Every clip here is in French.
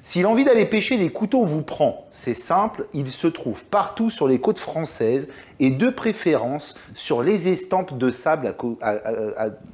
Si l'envie d'aller pêcher des couteaux vous prend, c'est simple, ils se trouvent partout sur les côtes françaises et de préférence sur les estampes de sable.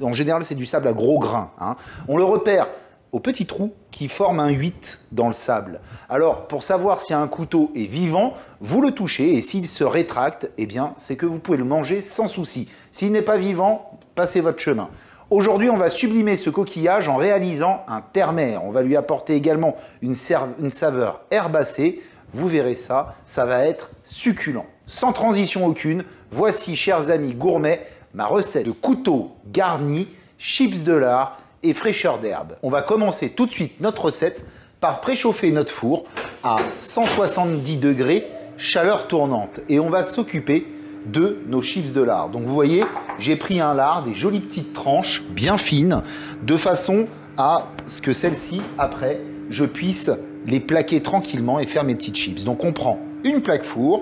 En général, c'est du sable à gros grains. Hein. On le repère au petit trou qui forme un 8 dans le sable. Alors, pour savoir si un couteau est vivant, vous le touchez et s'il se rétracte, eh bien, c'est que vous pouvez le manger sans souci. S'il n'est pas vivant, passez votre chemin. Aujourd'hui, on va sublimer ce coquillage en réalisant un terre-mer. On va lui apporter également une saveur herbacée. Vous verrez ça, ça va être succulent. Sans transition aucune, voici, chers amis gourmets, ma recette de couteau garni, chips de lard et fraîcheur d'herbe. On va commencer tout de suite notre recette par préchauffer notre four à 170 degrés, chaleur tournante. Et on va s'occuper de nos chips de lard. Donc vous voyez, j'ai pris un lard, des jolies petites tranches bien fines, de façon à ce que celles-ci, après, je puisse les plaquer tranquillement et faire mes petites chips. Donc on prend une plaque four,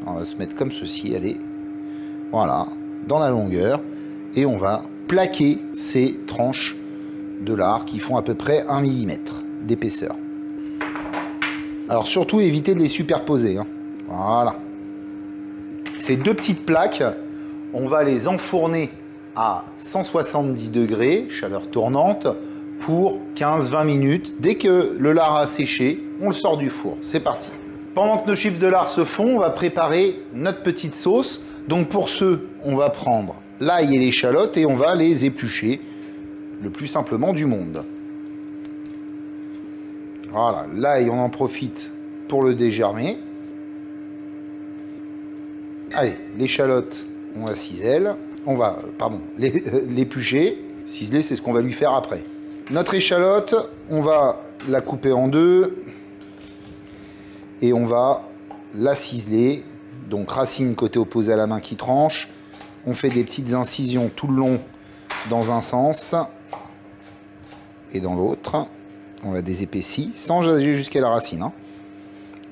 on va se mettre comme ceci, allez, voilà, dans la longueur, et on va plaquer ces tranches de lard qui font à peu près 1 mm d'épaisseur. Alors surtout évitez de les superposer, hein. Voilà. Ces deux petites plaques, on va les enfourner à 170 degrés, chaleur tournante, pour 15-20 minutes. Dès que le lard a séché, on le sort du four. C'est parti. Pendant que nos chips de lard se font, on va préparer notre petite sauce. Donc pour ce, on va prendre l'ail et l'échalote et on va les éplucher le plus simplement du monde. Voilà, l'ail, on en profite pour le dégermer. Allez, l'échalote, on la cisèle. On va, l'éplucher. Ciseler, c'est ce qu'on va lui faire après. Notre échalote, on va la couper en deux. Et on va la ciseler. Donc, racine côté opposé à la main qui tranche. On fait des petites incisions tout le long dans un sens. Et dans l'autre. On la désépaissit sans aller jusqu'à la racine. Hein.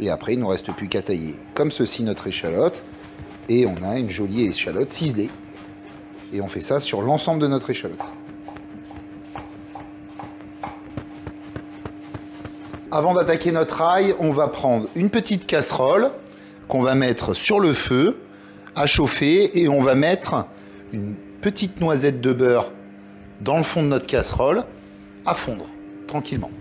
Et après, il ne nous reste plus qu'à tailler comme ceci notre échalote. Et on a une jolie échalote ciselée. Et on fait ça sur l'ensemble de notre échalote. Avant d'attaquer notre ail, on va prendre une petite casserole qu'on va mettre sur le feu, à chauffer, et on va mettre une petite noisette de beurre dans le fond de notre casserole, à fondre, tranquillement.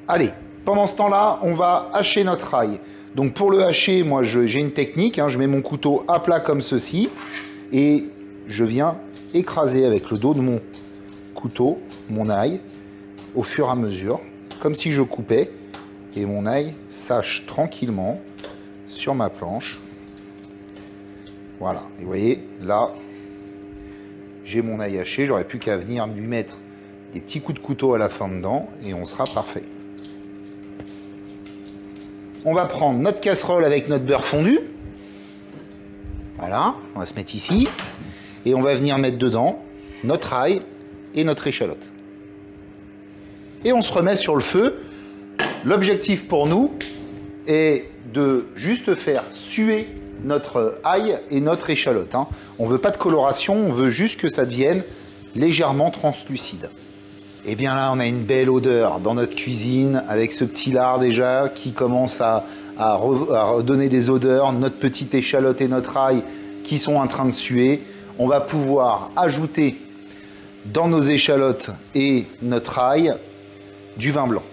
Allez, pendant ce temps-là, on va hacher notre ail. Donc pour le hacher, moi j'ai une technique, hein, je mets mon couteau à plat comme ceci et je viens écraser avec le dos de mon couteau mon ail au fur et à mesure, comme si je coupais, et mon ail s'hache tranquillement sur ma planche. Voilà, et vous voyez, là j'ai mon ail haché, j'aurais plus qu'à venir lui mettre des petits coups de couteau à la fin dedans et on sera parfait. On va prendre notre casserole avec notre beurre fondu. Voilà, on va se mettre ici. Et on va venir mettre dedans notre ail et notre échalote. Et on se remet sur le feu. L'objectif pour nous est de juste faire suer notre ail et notre échalote. Hein. On ne veut pas de coloration, on veut juste que ça devienne légèrement translucide. Et bien là, on a une belle odeur dans notre cuisine avec ce petit lard déjà qui commence à redonner des odeurs. Notre petite échalote et notre ail qui sont en train de suer. On va pouvoir ajouter dans nos échalotes et notre ail du vin blanc.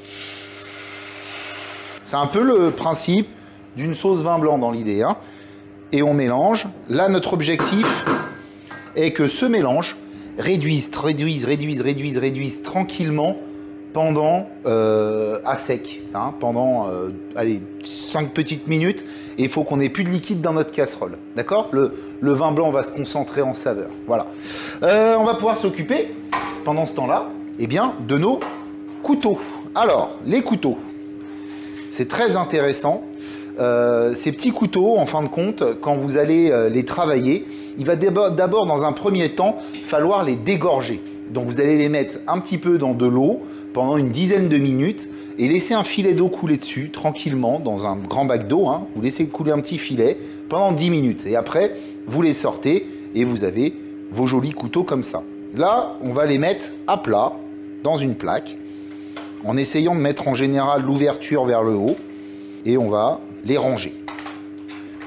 C'est un peu le principe d'une sauce vin blanc dans l'idée. Hein. Et on mélange. Là, notre objectif est que ce mélange réduisent tranquillement pendant à sec, hein, pendant allez, 5 petites minutes, et il faut qu'on ait plus de liquide dans notre casserole, d'accord ? Le vin blanc va se concentrer en saveur, voilà. On va pouvoir s'occuper, pendant ce temps-là, eh bien, de nos couteaux. Alors, les couteaux, c'est très intéressant. Ces petits couteaux, en fin de compte, quand vous allez les travailler, il va d'abord, dans un premier temps, falloir les dégorger. Donc vous allez les mettre un petit peu dans de l'eau pendant une dizaine de minutes et laisser un filet d'eau couler dessus tranquillement dans un grand bac d'eau. Hein. Vous laissez couler un petit filet pendant 10 minutes et après, vous les sortez et vous avez vos jolis couteaux comme ça. Là, on va les mettre à plat dans une plaque en essayant de mettre en général l'ouverture vers le haut. Et on va les ranger.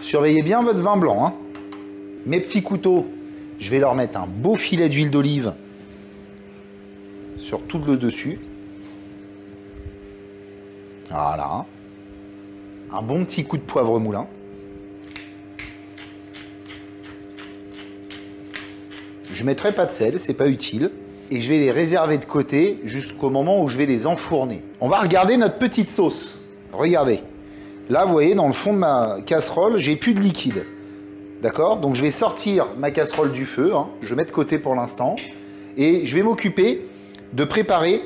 Surveillez bien votre vin blanc, hein. Mes petits couteaux, je vais leur mettre un beau filet d'huile d'olive sur tout le dessus. Voilà. Un bon petit coup de poivre moulin. Je ne mettrai pas de sel, c'est pas utile. Et je vais les réserver de côté jusqu'au moment où je vais les enfourner. On va regarder notre petite sauce. Regardez. Là, vous voyez, dans le fond de ma casserole, j'ai plus de liquide. D'accord? Donc, je vais sortir ma casserole du feu. Hein. Je mets de côté pour l'instant. Et je vais m'occuper de préparer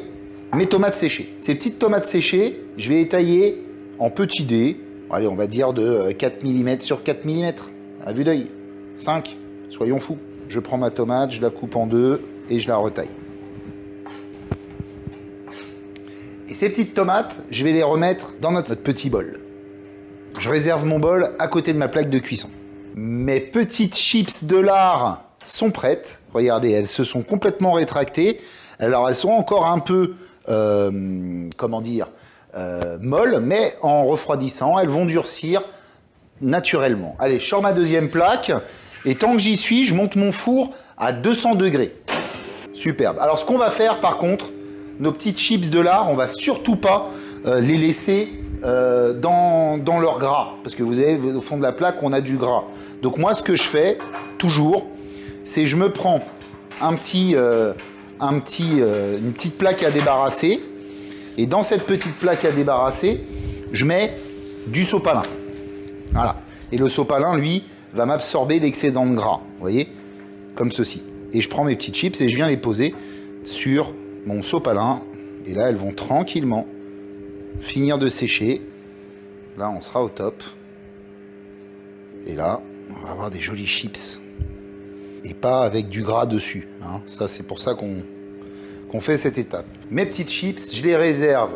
mes tomates séchées. Ces petites tomates séchées, je vais les tailler en petits dés. Allez, on va dire de 4 mm sur 4 mm. À vue d'œil. 5. Soyons fous. Je prends ma tomate, je la coupe en deux et je la retaille. Et ces petites tomates, je vais les remettre dans notre petit bol. Je réserve mon bol à côté de ma plaque de cuisson. Mes petites chips de lard sont prêtes. Regardez, elles se sont complètement rétractées. Alors, elles sont encore un peu, comment dire, molles, mais en refroidissant, elles vont durcir naturellement. Allez, je sors ma deuxième plaque. Et tant que j'y suis, je monte mon four à 200 degrés. Superbe. Alors, ce qu'on va faire, par contre, nos petites chips de lard, on va surtout pas les laisser dans leur gras. Parce que vous avez, au fond de la plaque, on a du gras. Donc, moi, ce que je fais, toujours, c'est je me prends une petite plaque à débarrasser. Et dans cette petite plaque à débarrasser, je mets du sopalin. Voilà. Et le sopalin, lui, va m'absorber l'excédent de gras, vous voyez, comme ceci. Et je prends mes petites chips et je viens les poser sur mon sopalin. Et là, elles vont tranquillement finir de sécher. Là, on sera au top. Et là, on va avoir des jolies chips. Et pas avec du gras dessus. Hein. Ça, c'est pour ça qu'on fait cette étape. Mes petites chips, je les réserve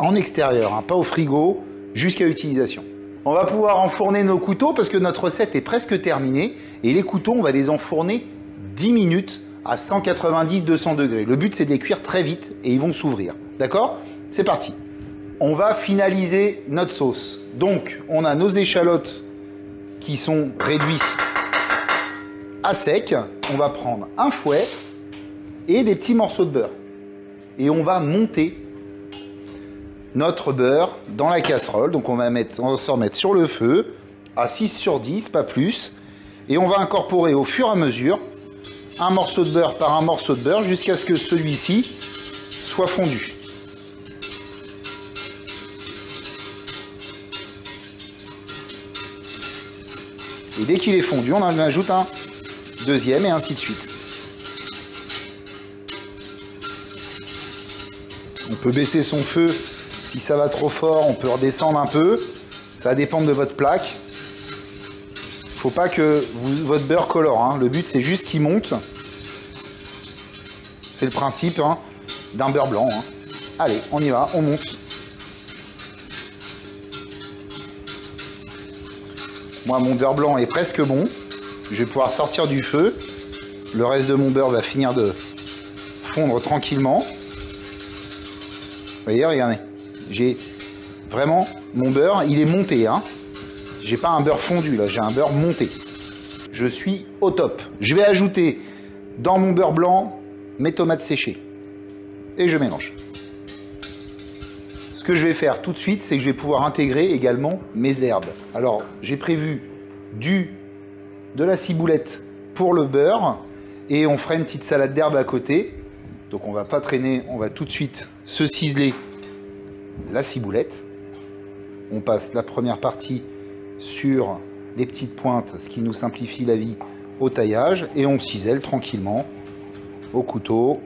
en extérieur, hein, pas au frigo, jusqu'à utilisation. On va pouvoir enfourner nos couteaux parce que notre recette est presque terminée. Et les couteaux, on va les enfourner 10 minutes à 190-200 degrés. Le but, c'est de les cuire très vite et ils vont s'ouvrir. D'accord? C'est parti. On va finaliser notre sauce. Donc, on a nos échalotes qui sont réduites à sec. On va prendre un fouet et des petits morceaux de beurre. Et on va monter notre beurre dans la casserole. Donc on va se remettre sur le feu à 6 sur 10, pas plus. Et on va incorporer au fur et à mesure un morceau de beurre par un morceau de beurre jusqu'à ce que celui-ci soit fondu. Et dès qu'il est fondu, on en ajoute un deuxième et ainsi de suite. On peut baisser son feu. Si ça va trop fort, on peut redescendre un peu. Ça va dépendre de votre plaque. Il ne faut pas que votre beurre colore. Hein. Le but, c'est juste qu'il monte. C'est le principe hein, d'un beurre blanc. Hein. Allez, on y va, on monte. Moi, mon beurre blanc est presque bon. Je vais pouvoir sortir du feu. Le reste de mon beurre va finir de fondre tranquillement. Vous voyez, regardez. J'ai vraiment mon beurre, il est monté. Hein. J'ai pas un beurre fondu là, j'ai un beurre monté. Je suis au top. Je vais ajouter dans mon beurre blanc mes tomates séchées. Et je mélange. Ce que je vais faire tout de suite, c'est que je vais pouvoir intégrer également mes herbes. Alors, j'ai prévu de la ciboulette pour le beurre et on fera une petite salade d'herbes à côté. Donc on va pas traîner, on va tout de suite se ciseler la ciboulette. On passe la première partie sur les petites pointes, ce qui nous simplifie la vie au taillage, et on cisèle tranquillement au couteau.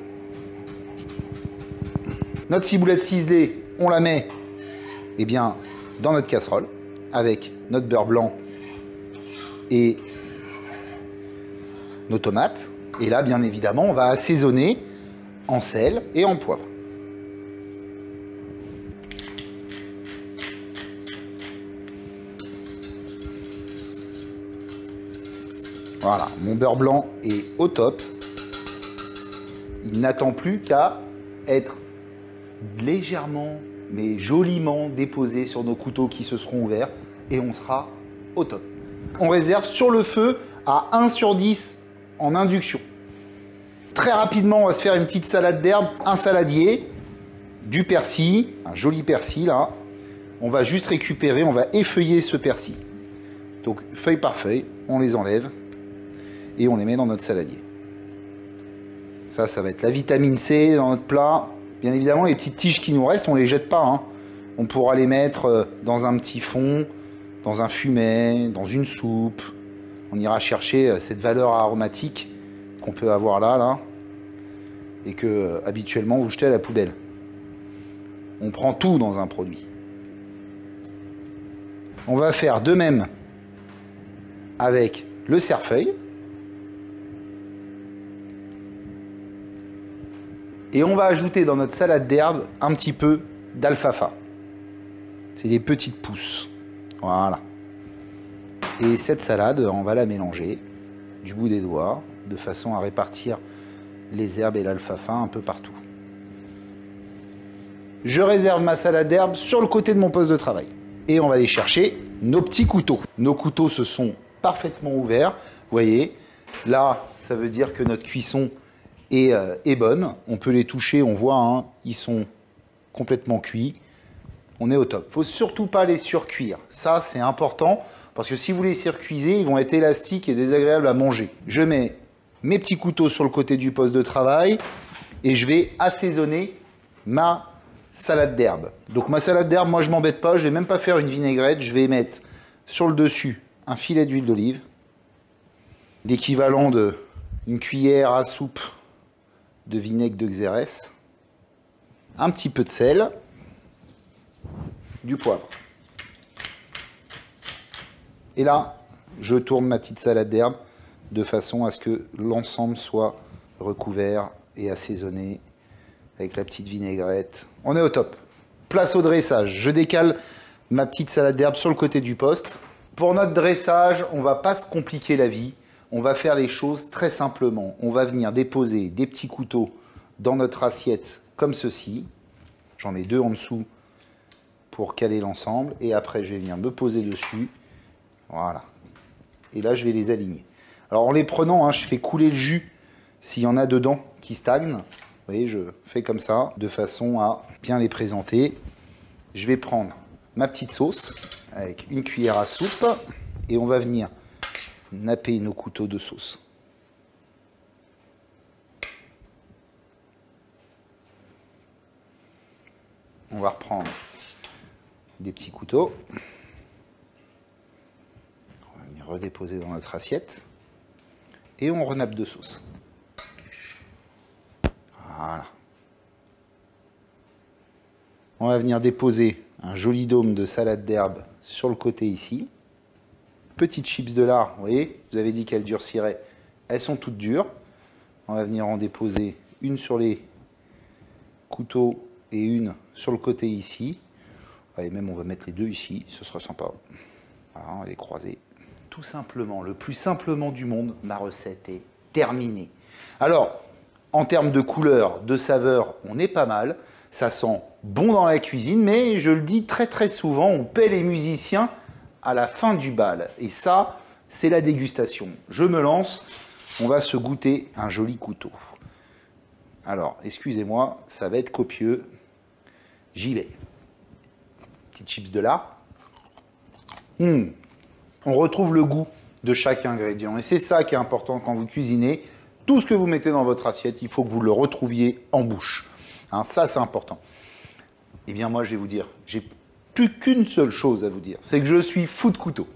Notre ciboulette ciselée, on la met eh bien, dans notre casserole avec notre beurre blanc et nos tomates. Et là, bien évidemment, on va assaisonner en sel et en poivre. Voilà, mon beurre blanc est au top. Il n'attend plus qu'à être légèrement, mais joliment déposer sur nos couteaux qui se seront ouverts et on sera au top. On réserve sur le feu à 1/10 en induction. Très rapidement, on va se faire une petite salade d'herbes, un saladier, du persil, un joli persil là. On va juste récupérer, on va effeuiller ce persil. Donc feuille par feuille, on les enlève et on les met dans notre saladier. Ça va être la vitamine C dans notre plat. Bien évidemment, les petites tiges qui nous restent, on ne les jette pas, hein. On pourra les mettre dans un petit fond, dans un fumet, dans une soupe. On ira chercher cette valeur aromatique qu'on peut avoir là, et que habituellement vous jetez à la poubelle. On prend tout dans un produit. On va faire de même avec le cerfeuil. Et on va ajouter dans notre salade d'herbes un petit peu d'alfalfa. C'est des petites pousses. Voilà. Et cette salade, on va la mélanger du bout des doigts, de façon à répartir les herbes et l'alfalfa un peu partout. Je réserve ma salade d'herbes sur le côté de mon poste de travail. Et on va aller chercher nos petits couteaux. Nos couteaux se sont parfaitement ouverts. Vous voyez, là, ça veut dire que notre cuisson est bonne. On peut les toucher, on voit, hein, ils sont complètement cuits. On est au top. Il ne faut surtout pas les surcuire. Ça, c'est important, parce que si vous les surcuisez, ils vont être élastiques et désagréables à manger. Je mets mes petits couteaux sur le côté du poste de travail et je vais assaisonner ma salade d'herbes. Donc ma salade d'herbes, moi je m'embête pas, je vais même pas faire une vinaigrette, je vais mettre sur le dessus un filet d'huile d'olive, l'équivalent d'une cuillère à soupe de vinaigre de Xérès, un petit peu de sel, du poivre. Et là, je tourne ma petite salade d'herbes de façon à ce que l'ensemble soit recouvert et assaisonné avec la petite vinaigrette. On est au top. Place au dressage. Je décale ma petite salade d'herbes sur le côté du poste. Pour notre dressage, on ne va pas se compliquer la vie. On va faire les choses très simplement. On va venir déposer des petits couteaux dans notre assiette comme ceci. J'en mets 2 en dessous pour caler l'ensemble. Et après, je vais venir me poser dessus. Voilà. Et là, je vais les aligner. Alors, en les prenant, hein, je fais couler le jus s'il y en a dedans qui stagnent. Vous voyez, je fais comme ça, de façon à bien les présenter. Je vais prendre ma petite sauce avec une cuillère à soupe et on va venir napper nos couteaux de sauce. On va reprendre des petits couteaux. On va venir redéposer dans notre assiette. Et on renappe de sauce. Voilà. On va venir déposer un joli dôme de salade d'herbes sur le côté ici. Petites chips de lard, vous voyez, vous avez dit qu'elles durciraient. Elles sont toutes dures. On va venir en déposer une sur les couteaux et une sur le côté ici. Allez, même on va mettre les deux ici, ce sera sympa. Voilà, on va les croiser. Tout simplement, le plus simplement du monde, ma recette est terminée. Alors, en termes de couleur, de saveur, on est pas mal. Ça sent bon dans la cuisine, mais je le dis très très souvent, on paie les musiciens à la fin du bal. Et ça, c'est la dégustation. Je me lance, on va se goûter un joli couteau. Alors, excusez-moi, ça va être copieux. J'y vais. Petites chips de lard. On retrouve le goût de chaque ingrédient. Et c'est ça qui est important quand vous cuisinez. Tout ce que vous mettez dans votre assiette, il faut que vous le retrouviez en bouche. Hein, ça, c'est important. Eh bien, moi, je vais vous dire, j'ai plus qu'une seule chose à vous dire. C'est que je suis fou de couteau.